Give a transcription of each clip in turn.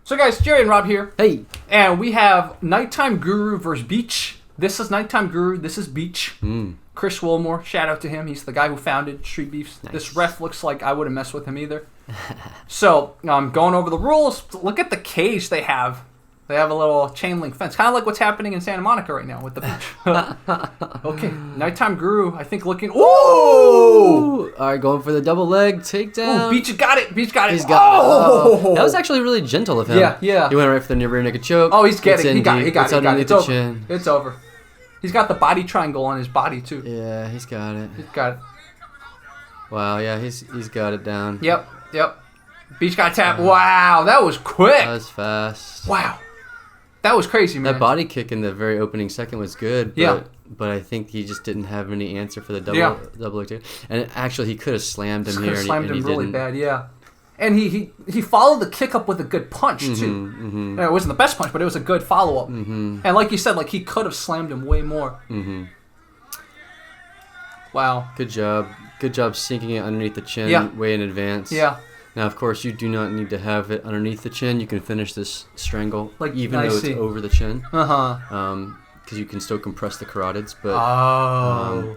So guys, Jerry and Rob here. Hey. And we have Nighttime Guru versus Beach. This is Nighttime Guru, this is Beach. Chris Wilmore, shout out to him. He's the guy who founded Streetbeefs. Nice. This ref looks like I wouldn't mess with him either. So, going over the rules. Look at the cage they have. They have a little chain link fence. Kind of like what's happening in Santa Monica right now with the beach. Okay, Nighttime Guru, I think looking... Ooh! All right, going for the double leg takedown. Ooh, Beach got it. Beach got it. He's got it. That was actually really gentle of him. Yeah. He went right for the rear naked choke. Oh, he's getting it. He got it. It's underneath the chin. It's over. He's got the body triangle on his body, too. Yeah, he's got it. He's got it. Wow, yeah, he's got it down. Yep. Beach got tapped. Wow, that was quick. That was fast. Wow. That was crazy, man. That body kick in the very opening second was good. But I think he just didn't have any answer for the double leg takedown. And actually, he could have slammed him here. Slammed him really bad, yeah. And he followed the kick up with a good punch, too. And it wasn't the best punch, but it was a good follow-up. And like you said, like he could have slammed him way more. Wow. Good job. Good job sinking it underneath the chin way in advance. Yeah. Now, of course, you do not need to have it underneath the chin. You can finish this strangle, like, even though it's over the chin. Because you can still compress the carotids, but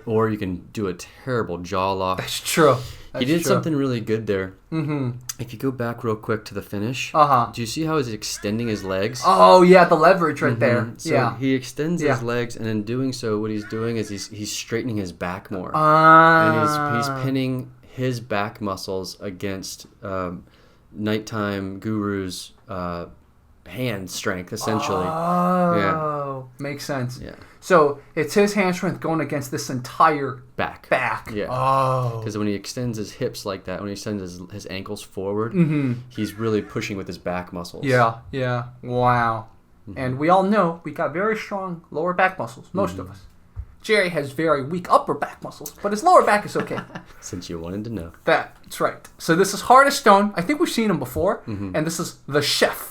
or you can do a terrible jaw lock. That's true. He did something really good there. If you go back real quick to the finish, do you see how he's extending his legs? Oh yeah, the leverage right there. So he extends his legs, and in doing so, what he's doing is he's straightening his back more, and he's pinning his back muscles against Nighttime Guru's hand strength, essentially. Oh, makes sense. Yeah. So it's his hand strength going against this entire back. Yeah. Oh. Because when he extends his hips like that, when he extends his ankles forward, he's really pushing with his back muscles. Yeah. Wow. And we all know we got very strong lower back muscles, most of us. Jerry has very weak upper back muscles, but his lower back is okay. Since you wanted to know. That's right. So this is Hardest Stone. I think we've seen him before, and this is the Chef.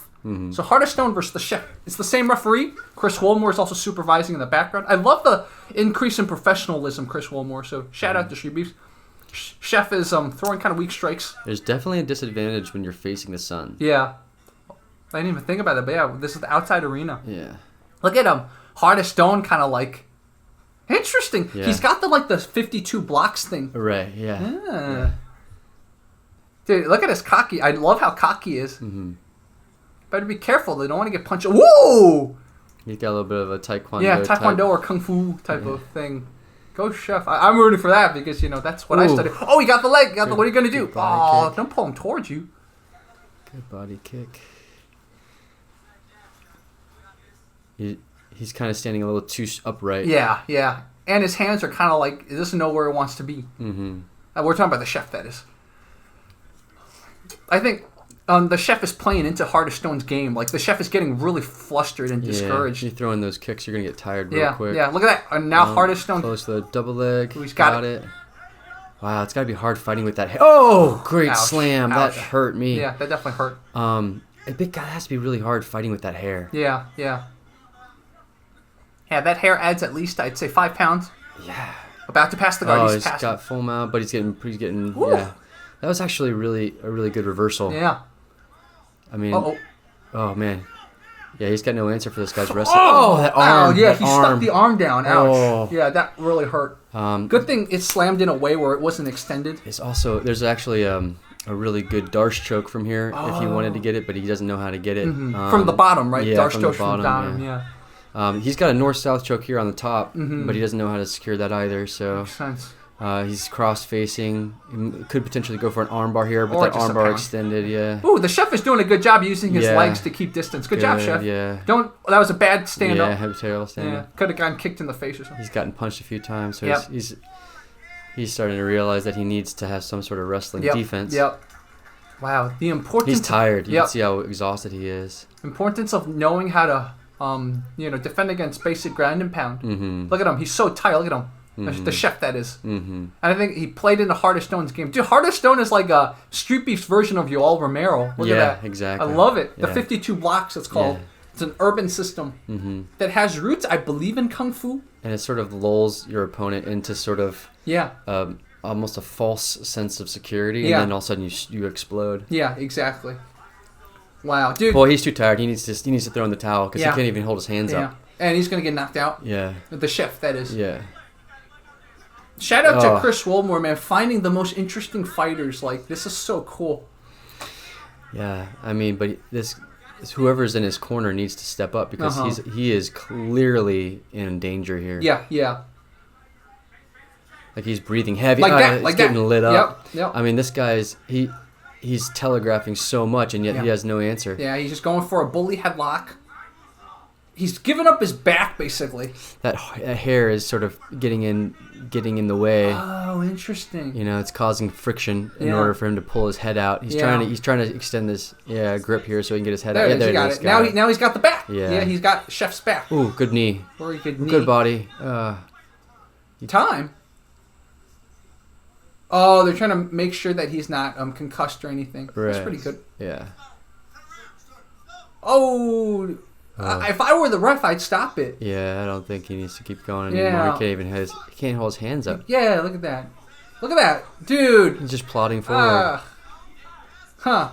So Hardest Stone versus the Chef. It's the same referee. Chris Wilmore is also supervising in the background. I love the increase in professionalism, Chris Wilmore. So shout out to Streetbeefs. Chef is throwing kind of weak strikes. There's definitely a disadvantage when you're facing the sun. Yeah. I didn't even think about that, but yeah, this is the outside arena. Yeah. Look at him. Hardest Stone kind of like... Interesting. Yeah. He's got the 52 blocks thing. Right, yeah. Dude, look at his cocky. I love how cocky he is. Better be careful. They don't want to get punched. Whoa! He's got a little bit of a taekwondo. Yeah, taekwondo or kung fu type of thing. Go Chef. I'm rooting for that because, that's what I studied. Oh, he got the leg. What are you going to do? Oh, don't pull him towards you. Good body kick. He's kind of standing a little too upright. Yeah. And his hands are kind of like, he doesn't know where he wants to be. We're talking about the Chef, that is. I think the Chef is playing into Hardest Stone's game. Like, the Chef is getting really flustered and discouraged. You're throwing those kicks, you're going to get tired real quick. Yeah, look at that. And now Hardest Stone... Close to the double leg. He's got it. Wow, it's got to be hard fighting with that head. Oh, great Ouch. slam. Ouch. That hurt me. Yeah, that definitely hurt. A big guy has to be really hard fighting with that hair. Yeah. Yeah, that hair adds at least, I'd say, 5 pounds. Yeah. About to pass the guard. He's got full mount, but he's getting yeah. That was actually a really good reversal. Yeah. I mean, oh man. Yeah, he's got no answer for this guy's wrestling. That Oh, arm. yeah, he stuck the arm down. Ouch. Oh. Yeah, that really hurt. Good thing it slammed in a way where it wasn't extended. There's actually a really good Darce choke from here if he wanted to get it, but he doesn't know how to get it. From the bottom, right? Yeah, Darce from choke the bottom, from the bottom, He's got a north-south choke here on the top, but he doesn't know how to secure that either. So makes sense. He's cross-facing. He could potentially go for an armbar here, but that armbar extended, Ooh, the Chef is doing a good job using his legs to keep distance. Good job, Chef. Yeah. That was a bad stand-up. Yeah, terrible stand-up. Yeah, could have gotten kicked in the face or something. He's gotten punched a few times, so he's starting to realize that he needs to have some sort of wrestling defense. Wow, the importance... He's tired. You can see how exhausted he is. Importance of knowing how to, defend against basic ground and pound. Look at him. He's so tired. Look at him. The Chef, that is. And I think he played into Hardest Stone's game. Dude, Hardest Stone is like a Streetbeefs version of Yoel Romero. Look at that. Exactly. I love it. The 52 blocks, it's called. It's an urban system that has roots, I believe, in Kung Fu. And it sort of lulls your opponent into sort of almost a false sense of security, and then all of a sudden you explode. Yeah, exactly. Wow, dude. Boy, he's too tired. He needs to throw in the towel because he can't even hold his hands up. And he's gonna get knocked out. Yeah. The chef, that is. Yeah. Shout out to Chris Wilmore, man, finding the most interesting fighters. Like, this is so cool. Yeah, I mean, but whoever's in his corner needs to step up because he is clearly in danger here. Yeah. Like he's breathing heavy. Like that. He's getting lit up. Yep. I mean, this guy's he's telegraphing so much, and yet he has no answer. Yeah, he's just going for a bully headlock. He's giving up his back, basically. That hair is sort of getting in the way. Oh, interesting. You know, it's causing friction in order for him to pull his head out. He's trying to extend this grip here so he can get his head out. There he got it. Now he's got the back. Yeah, he's got Chef's back. Ooh, good knee. Very good knee. Good body. Time. Oh, they're trying to make sure that he's not concussed or anything. Right. That's pretty good. Yeah. Oh. If I were the ref, I'd stop it. Yeah, I don't think he needs to keep going anymore. He can't hold his hands up. Yeah, look at that. Look at that. Dude. He's just plodding forward. God,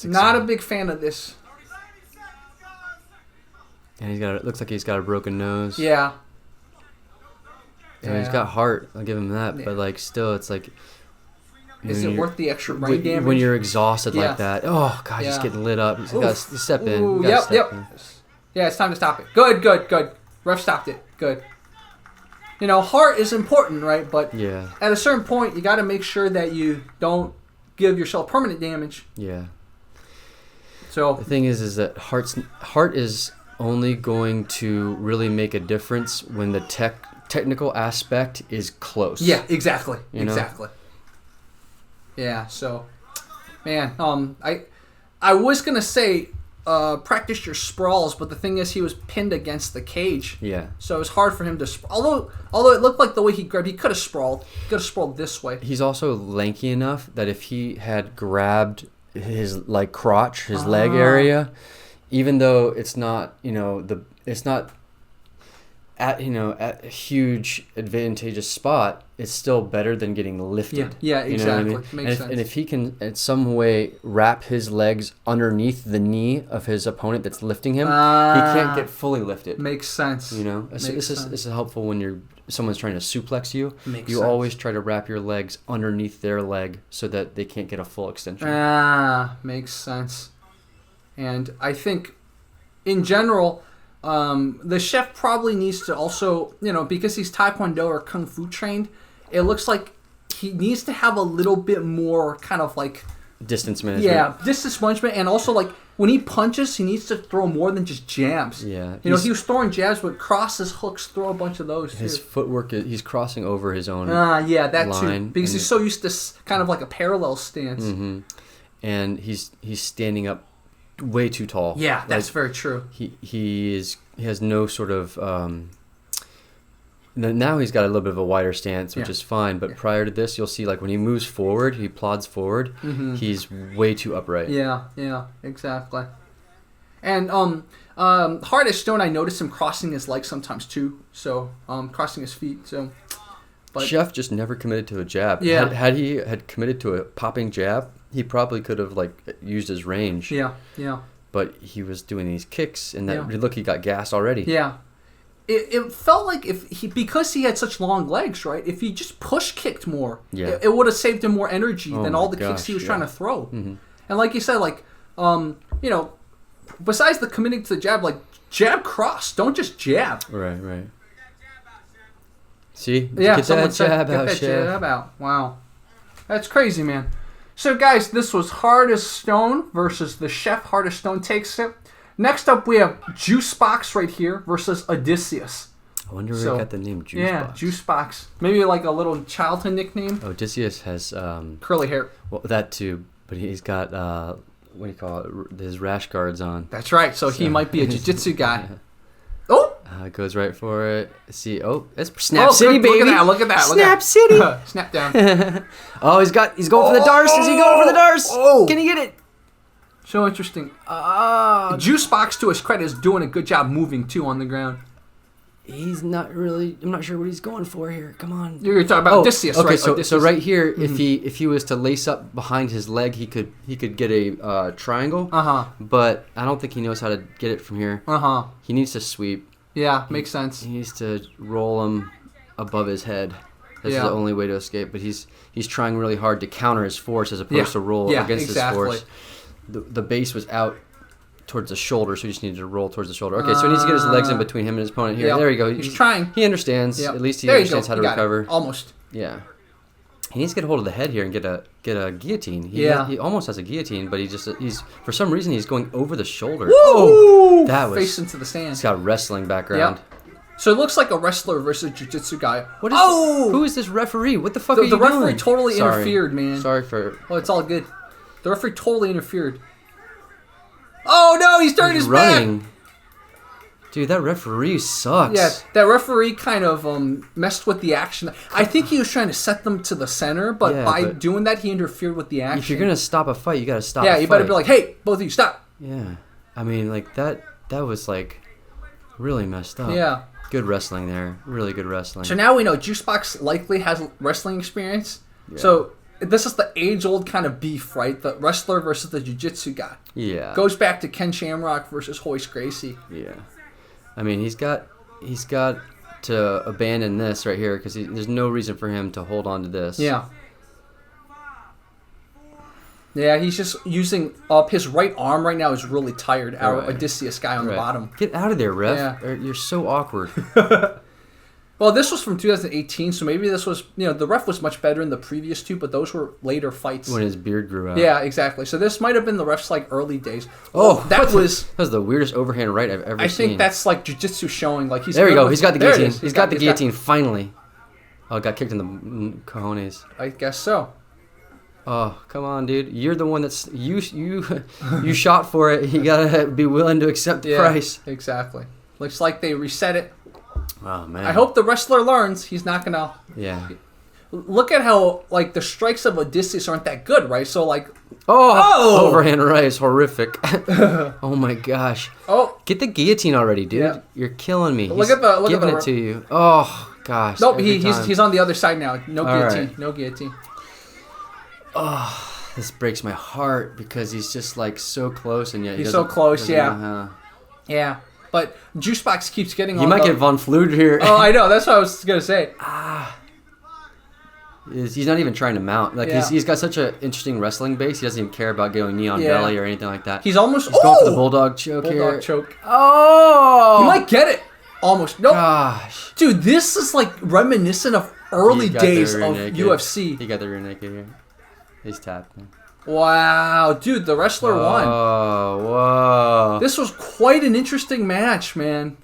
not a big fan of this. And looks like he's got a broken nose. Yeah. He's got heart. I'll give him that. But like, still, it's like. Is it worth the extra brain damage? When you're exhausted like that. Oh, God, he's getting lit up. He's got to step in. Ooh, yep. Yeah, it's time to stop it. Good. Ref stopped it. Good. You know, heart is important, right? But at a certain point, you got to make sure that you don't give yourself permanent damage. Yeah. So the thing is that heart is only going to really make a difference when the technical aspect is close. Yeah, exactly. You know? Exactly. Yeah, so, man, I was going to say practice your sprawls, but the thing is he was pinned against the cage. Yeah. So it was hard for him to, although it looked like the way he grabbed, he could have sprawled this way. He's also lanky enough that if he had grabbed his crotch, his leg area, even though it's not, it's not at a huge advantageous spot, it's still better than getting lifted. Yeah, exactly. You know what I mean? Makes sense. And if he can in some way wrap his legs underneath the knee of his opponent that's lifting him, he can't get fully lifted. Makes sense. This is helpful when someone's trying to suplex you. Makes you sense. always try to wrap your legs underneath their leg so that they can't get a full extension. Makes sense. And I think, in general, the chef probably needs to also, because he's Taekwondo or Kung Fu trained, it looks like he needs to have a little bit more kind of like distance management. Yeah, distance management, and also like when he punches, he needs to throw more than just jabs. Yeah, he was throwing jabs, but crosses, hooks, throw a bunch of those. His footwork, he's crossing over his own. Yeah, that line, too, because he's so used to kind of like a parallel stance. Mm-hmm. And he's standing up way too tall. Yeah, that's very true. He has no sort of now he's got a little bit of a wider stance, which is fine. But prior to this, you'll see like when he moves forward, he plods forward. Mm-hmm. He's way too upright. Yeah, exactly. And hard as stone, I noticed him crossing his legs sometimes too. So crossing his feet. So. But Chef just never committed to a jab. Yeah. Had he committed to a popping jab, he probably could have used his range. Yeah. But he was doing these kicks, and look, he got gassed already. Yeah. It felt like because he had such long legs, right? If he just push kicked more, it would have saved him more energy than all the kicks he was trying to throw. Mm-hmm. And like you said, besides the committing to the jab, jab cross, don't just jab. Right. See? Yeah, get that jab out. Wow. That's crazy, man. So, guys, this was Hard as Stone versus the Chef. Hard as Stone takes it. Next up, we have Juicebox right here versus Odysseus. I wonder where he got the name Juicebox. Yeah, Juicebox. Maybe like a little childhood nickname. Odysseus has... curly hair. Well, that too. But he's got, what do you call it, his rash guards on. That's right. So he might be a jiu-jitsu guy. Yeah. Oh! Goes right for it. See, it's Snap City, baby. Look at that. Snap City. Snap down. He's going for the Darce. Is he going for the Darce? Oh. Can he get it? So interesting. Juicebox, to his credit, is doing a good job moving, too, on the ground. he's not really. I'm not sure what he's going for here. Come on. You're talking about Odysseus, okay, right? So, Odysseus. so right here, if he was to lace up behind his leg, he could get a triangle. But I don't think he knows how to get it from here. He needs to sweep. Yeah, makes sense. He needs to roll him above his head. That's the only way to escape. But he's trying really hard to counter his force as opposed to roll against his force. The base was out towards the shoulder, so he just needed to roll towards the shoulder. Okay, so he needs to get his legs in between him and his opponent here. There you go. He's trying. He understands. At least he there understands how to recover. Almost. Yeah. He needs to get a hold of the head here and get a guillotine. He almost has a guillotine, but he's for some reason he's going over the shoulder. Woo! Oh, that was face into the stand. He's got a wrestling background. So it looks like a wrestler versus jiu-jitsu guy. Who is this referee? What the fuck are you doing? The referee totally interfered, man. Sorry for... Oh, it's all good. The referee totally interfered. Oh, no, he's turning his back. Dude, that referee sucks. Yeah, that referee kind of messed with the action. I think he was trying to set them to the center, but by doing that, he interfered with the action. If you're going to stop a fight, you got to stop a fight. Yeah, you better be like, hey, both of you, stop. Yeah. I mean, like, that was, like, really messed up. Yeah. Good wrestling there. Really good wrestling. So now we know Juicebox likely has wrestling experience. Yeah. So this is the age-old kind of beef, right? The wrestler versus the jiu-jitsu guy. Yeah. Goes back to Ken Shamrock versus Hoist Gracie. Yeah. I mean, he's got to abandon this right here because there's no reason for him to hold on to this. Yeah. Yeah, he's just using up his right arm right now is really tired. Our Odysseus guy on the bottom. Get out of there, ref. Yeah. You're so awkward. Well, this was from 2018, so maybe this was, the ref was much better in the previous two, but those were later fights. When his beard grew out. Yeah, exactly. So this might have been the ref's, early days. That was the weirdest overhand right I've ever seen. I think that's, jiu-jitsu showing, he's... There we go. He's got the guillotine. He's got the guillotine, finally. Oh, got kicked in the cojones. I guess so. Oh, come on, dude. You're the one that's... You shot for it. You gotta be willing to accept the price. Exactly. Looks like they reset it. Oh, man. I hope the wrestler learns. He's not gonna... Yeah. Look at how, the strikes of Odysseus aren't that good, right? So, overhand right is horrific. Oh, my gosh. Oh. Get the guillotine already, dude. Yeah. You're killing me. Look at the... Giving it to you. Oh, gosh. Nope, he's on the other side now. No guillotine. Right. No guillotine. Oh, this breaks my heart because he's just so close and yet he's so close. Yeah, but Juicebox keeps getting. He might get Von Flewed here. Oh, I know. That's what I was gonna say. He's not even trying to mount. He's got such an interesting wrestling base. He doesn't even care about going knee on belly or anything like that. He's almost going for the bulldog choke here. Bulldog choke. Oh, he might get it. Almost. Nope. Gosh, dude, this is reminiscent of early days of UFC. He got the rear naked here. He's tapped, man. Wow, dude, the wrestler won. Oh, whoa. This was quite an interesting match, man.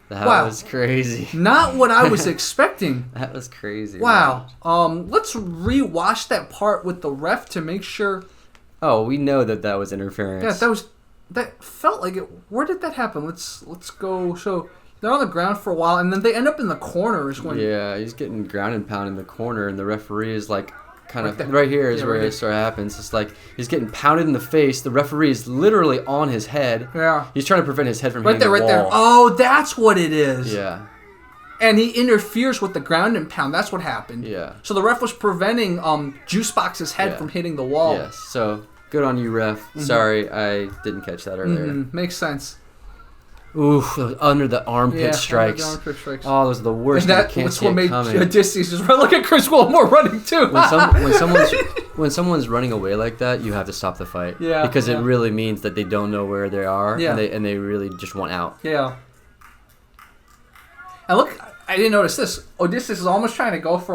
That was crazy. Not what I was expecting. That was crazy. Wow. Man. Let's rewatch that part with the ref to make sure. Oh, we know that was interference. Yeah, that felt like it. Where did that happen? Let's go. So they're on the ground for a while, and then they end up in the corners when. Yeah, he's getting ground and pound in the corner, and the referee is right here is where it sort of happens. It's he's getting pounded in the face. The referee is literally on his head. Yeah. He's trying to prevent his head from hitting the wall. Right there. Oh, that's what it is. Yeah. And he interferes with the ground and pound. That's what happened. Yeah. So the ref was preventing Juicebox's head from hitting the wall. Yes. So good on you, ref. Mm-hmm. Sorry, I didn't catch that earlier. Mm-hmm. Makes sense. Ooh, under the armpoit strikes. Under the armpit strikes. Oh, those are the worst. That's what made Odysseus just run. Look at Chris Wilmore running too. When someone's running away like that, you have to stop the fight. Yeah. Because it really means that they don't know where they are. Yeah. And they really just want out. Yeah. And look, I didn't notice this. Odysseus is almost trying to go for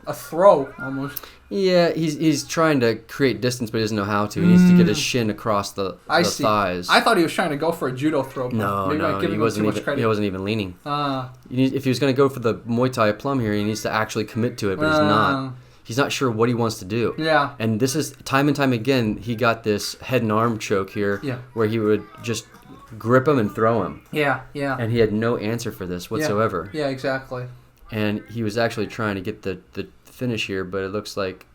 a throw almost. Yeah, he's trying to create distance, but he doesn't know how to. He needs to get his shin across the thighs. I thought he was trying to go for a judo throw. No, he wasn't even leaning. If he was going to go for the Muay Thai plum here, he needs to actually commit to it, but he's not. He's not sure what he wants to do. Yeah. And this is, time and time again, he got this head and arm choke here where he would just grip him and throw him. Yeah, yeah. And he had no answer for this whatsoever. Yeah, exactly. And he was actually trying to get the finish here, but it looks like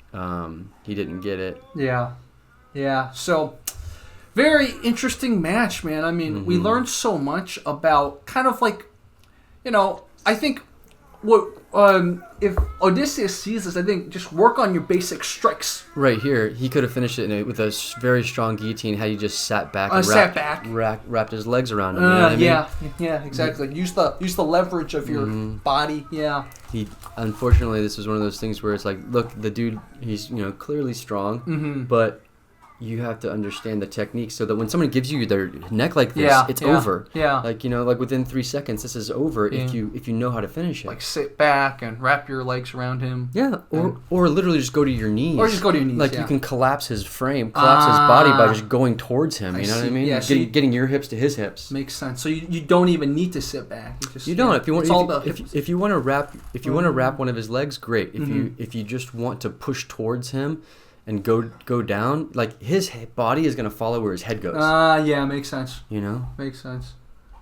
he didn't get it. Yeah. So very interesting match, man. I mean, we learned so much about kind of I think what if Odysseus sees this, I think just work on your basic strikes. Right here, he could have finished it with a very strong guillotine had he just sat back and wrapped his legs around him. You know what I mean? Yeah, exactly. Use the leverage of your body. Yeah. Unfortunately, this was one of those things where it's like, look, the dude, he's clearly strong, but you have to understand the technique so that when someone gives you their neck like this, it's over. Yeah. Like, like within 3 seconds, this is over if you know how to finish it. Like sit back and wrap your legs around him. Yeah. Or literally just go to your knees. Like you can collapse his frame, collapse his body by just going towards him. You know what I mean? Yeah, getting your hips to his hips. Makes sense. So you don't even need to sit back. You don't. If you want to wrap one of his legs, great. If you just want to push towards him and go down, like his body is going to follow where his head goes. Yeah, makes sense. Makes sense.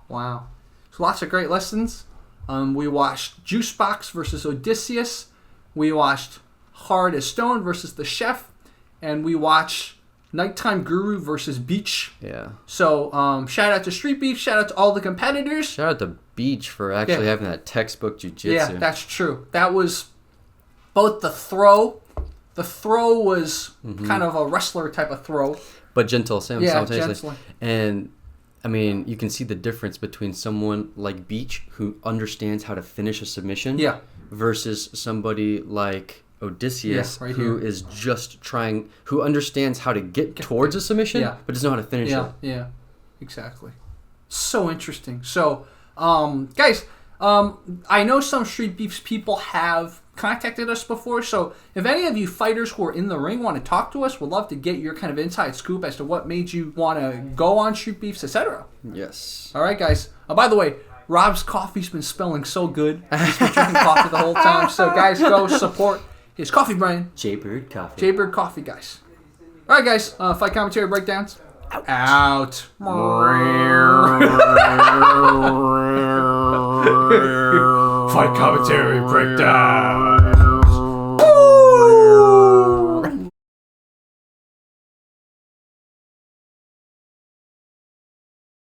Wow. So lots of great lessons. We watched Juicebox versus Odysseus. We watched Hard as Stone versus the Chef. And we watched Nighttime Guru versus Beach. Yeah. So shout out to Streetbeefs. Shout out to all the competitors. Shout out to Beach for actually having that textbook jiu-jitsu. Yeah, that's true. That was both the throw. The throw was kind of a wrestler type of throw. But gentle, simultaneously. Gently. And, I mean, you can see the difference between someone like Beach, who understands how to finish a submission, versus somebody like Odysseus, who is just who understands how to get towards a submission, but doesn't know how to finish it. Yeah, exactly. So interesting. So, guys, I know some Streetbeefs people have contacted us before, so if any of you fighters who are in the ring want to talk to us, we'd love to get your kind of inside scoop as to what made you want to go on Streetbeefs, etc. Yes. All right, guys. By the way, Rob's coffee's been smelling so good. He's been drinking coffee the whole time. So, guys, go support his coffee brand. Jaybird Coffee. Jaybird Coffee, guys. All right, guys. Fight commentary breakdowns. Out. Fight commentary breakdown.